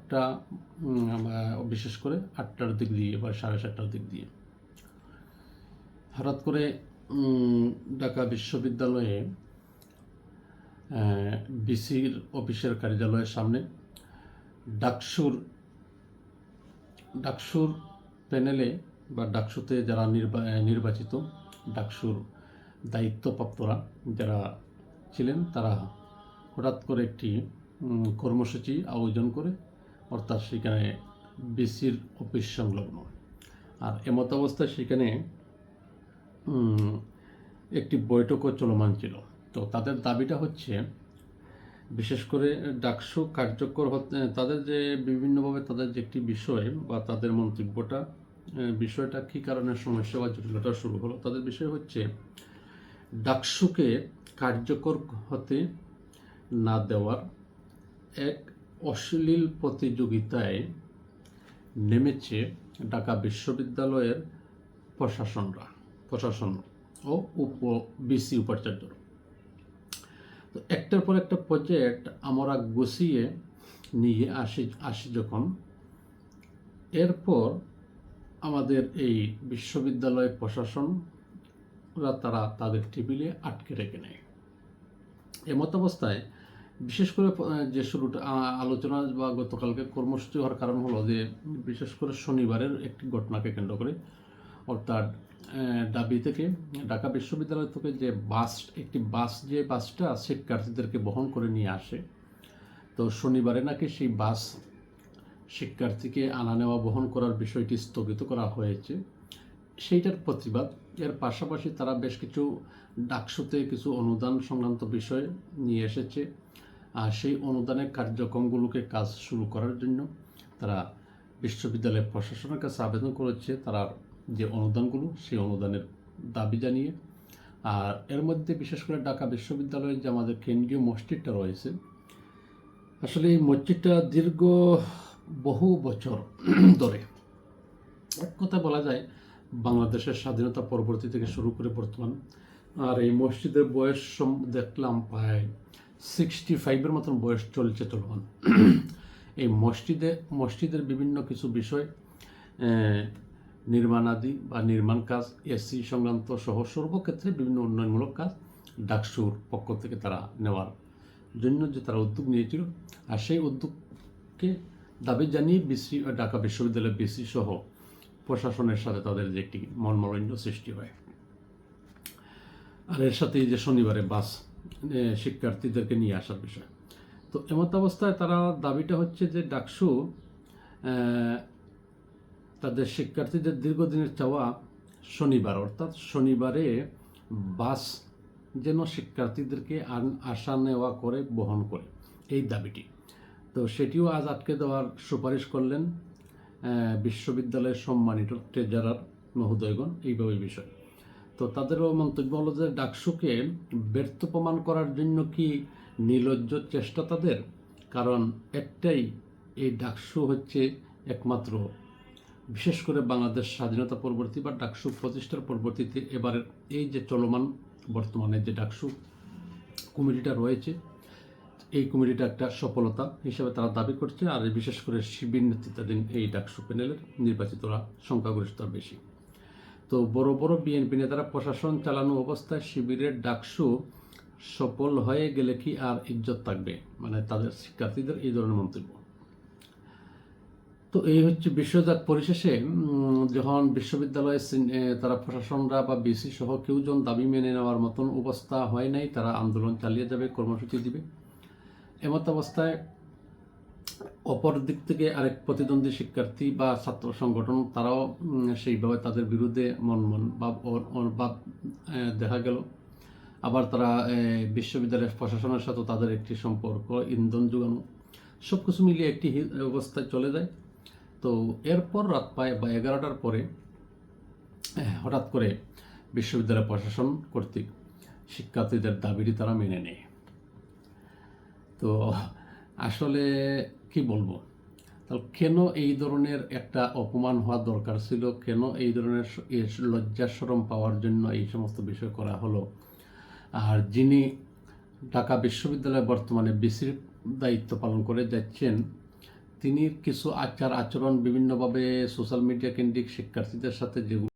8টা, বিশেষ করে 8টার দিক দিয়ে বা 7:30টার দিক দিয়ে হঠাৎ করে ঢাকা বিশ্ববিদ্যালয়ে বিসির অফিসের কার্যালয়ের সামনে ডাকসুর প্যানেলে বা ডাকসুতে যারা নির্বাচিত ডাকসুর দায়িত্বপ্রাপ্তরা যারা ছিলেন, তারা হঠাৎ করে একটি কর্মসূচি আয়োজন করে, অর্থাৎ সেখানে বিসির অফিস সংলগ্ন। আর এমত অবস্থায় সেখানে একটি বৈঠকও চলমান ছিল। তো তাদের দাবিটা হচ্ছে, বিশেষ করে ডাকসু কার্যকর হতে তাদের যে বিভিন্নভাবে তাদের যে একটি বিষয় বা তাদের বিষয়টা কী কারণে সমস্যা বা জটিলতা শুরু হলো, তাদের বিষয় হচ্ছে ডাকসুকে কার্যকর হতে না দেওয়ার এক অশ্লীল প্রতিযোগিতায় নেমেছে ঢাকা বিশ্ববিদ্যালয়ের প্রশাসন ও বিসি উপাচার্যরা। তো একটার পর একটা প্রজেক্ট আমরা গুছিয়ে নিয়ে আসি যখন, এরপর আমাদের এই বিশ্ববিদ্যালয় প্রশাসনরা তারা তাদের টেবিলে আটকে রেখে নেয়। এমত অবস্থায় বিশেষ করে যে শুরুটা আলোচনা বা গতকালকে কর্মসূচি হওয়ার কারণ হলো যে, বিশেষ করে শনিবারের একটি ঘটনাকে কেন্দ্র করে, অর্থাৎ দাবি থেকে ঢাকা বিশ্ববিদ্যালয় থেকে যে বাসটা শিক্ষার্থীদেরকে বহন করে নিয়ে আসে, তো শনিবারে নাকি সেই বাস শিক্ষার্থীকে আনা নেওয়া বহন করার বিষয়টি স্থগিত করা হয়েছে, সেইটার প্রতিবাদ। এর পাশাপাশি তারা বেশ কিছু ডাকসুতে কিছু অনুদান সংক্রান্ত বিষয় নিয়ে এসেছে, আর সেই অনুদানের কার্যক্রমগুলোকে কাজ শুরু করার জন্য তারা বিশ্ববিদ্যালয়ের প্রশাসনের কাছে আবেদন করেছে, তারা যে অনুদানগুলো সেই অনুদানের দাবি জানিয়ে। আর এর মধ্যে বিশেষ করে ঢাকা বিশ্ববিদ্যালয়ের যে আমাদের কেন্দ্রীয় মসজিদটা রয়েছে, আসলে এই মসজিদটা দীর্ঘ বহু বছর ধরে, এক কথা বলা যায় বাংলাদেশের স্বাধীনতা পরবর্তী থেকে শুরু করে বর্তমান, আর এই মসজিদের বয়স দেখলাম প্রায় 65-এর মতন বয়স চলমান। এই মসজিদের বিভিন্ন কিছু বিষয়, নির্মাণাদি বা নির্মাণ কাজ, এসি সংক্রান্ত সহ সর্বক্ষেত্রে বিভিন্ন উন্নয়নমূলক কাজ ডাকসুর পক্ষ থেকে তারা নেওয়ার জন্য যে তারা উদ্যোগ নিয়েছিল, আর সেই উদ্যোগকে দাবি জানিয়ে ঢাকা বিশ্ববিদ্যালয়ের বিসি সহ প্রশাসনের সাথে তাদের যে একটি মনমালিন্য সৃষ্টি হয়। আর এর সাথে যে শনিবারে বাস শিক্ষার্থীদেরকে নিয়ে আসার বিষয়। তো এমত অবস্থায় তারা দাবিটা হচ্ছে যে ডাকসু তাদের শিক্ষার্থীদের দীর্ঘদিনের চাওয়া শনিবার, অর্থাৎ শনিবারে বাস যেন শিক্ষার্থীদেরকে আসা নেওয়া করে বহন করে, এই দাবিটি। তো সেটিও আজ আটকে দেওয়ার সুপারিশ করলেন বিশ্ববিদ্যালয়ের সম্মানিত ট্রেজারার মহোদয়গণ। এইভাবে বিষয়। তো তাদেরও মন্তব্য হলো যে ডাকসুকে ব্যর্থ প্রমাণ করার জন্য কি নির্লজ্জ চেষ্টা তাদের? কারণ একটাই, এই ডাকসু হচ্ছে একমাত্র, বিশেষ করে বাংলাদেশ স্বাধীনতা পরবর্তী বা ডাকসু প্রতিষ্ঠার পরবর্তীতে এবারের এই যে চলমান বর্তমানে যে ডাকসু কমিটিটা রয়েছে, এই কমিটিটা একটা সফলতা হিসেবে তারা দাবি করছে। আর বিশেষ করে শিবির নেতৃত্বাধীন এই ডাকসু প্যানেলের নির্বাচিতরা সংখ্যাগরিষ্ঠতা বেশি। তো বড় বড় বিএনপি নেতারা প্রশাসন চালানো অবস্থায় শিবিরের ডাকসু সফল হয়ে গেলে কি আর ইজ্জত থাকবে, মানে তাদের শিক্ষার্থীদের এই ধরনের মন্তব্য। তো এই হচ্ছে বিশ্বজাত। পরিশেষে যখন বিশ্ববিদ্যালয়ে তারা প্রশাসনরা বা বিসি সহ কেউ যখন দাবি মেনে নেওয়ার মতন অবস্থা হয় নাই, তারা আন্দোলন চালিয়ে যাবে, কর্মসূচি দিবে। এমত অবস্থায় অপর দিক থেকে আরেক প্রতিদ্বন্দ্বী শিক্ষার্থী বা ছাত্র সংগঠন, তারাও সেইভাবে তাদের বিরুদ্ধে ভাব দেখা গেল। আবার তারা বিশ্ববিদ্যালয়ের প্রশাসনের সাথে তাদের একটি সম্পর্ক, ইন্ধন যোগানো, সব কিছু মিলিয়ে একটি অবস্থায় চলে যায়। তো এরপর রাত প্রায় 11টার পরে হঠাৎ করে বিশ্ববিদ্যালয় প্রশাসন কর্তৃক শিক্ষার্থীদের দাবিটি তারা মেনে নেয়। তো আসলে কি বলবো, তাহলে কেন এই ধরনের একটা অপমান হওয়া দরকার ছিল, কেন এই ধরনের লজ্জা শরম পাওয়ার জন্য এই সমস্ত বিষয় করা হলো? আর যিনি ঢাকা বিশ্ববিদ্যালয়ে বর্তমানে বিসির দায়িত্ব পালন করে যাচ্ছেন, তিনি কিছু আচার আচরণ বিভিন্নভাবে সোশ্যাল মিডিয়া কেন্দ্রিক শিক্ষার্থীদের সাথে যেগুলো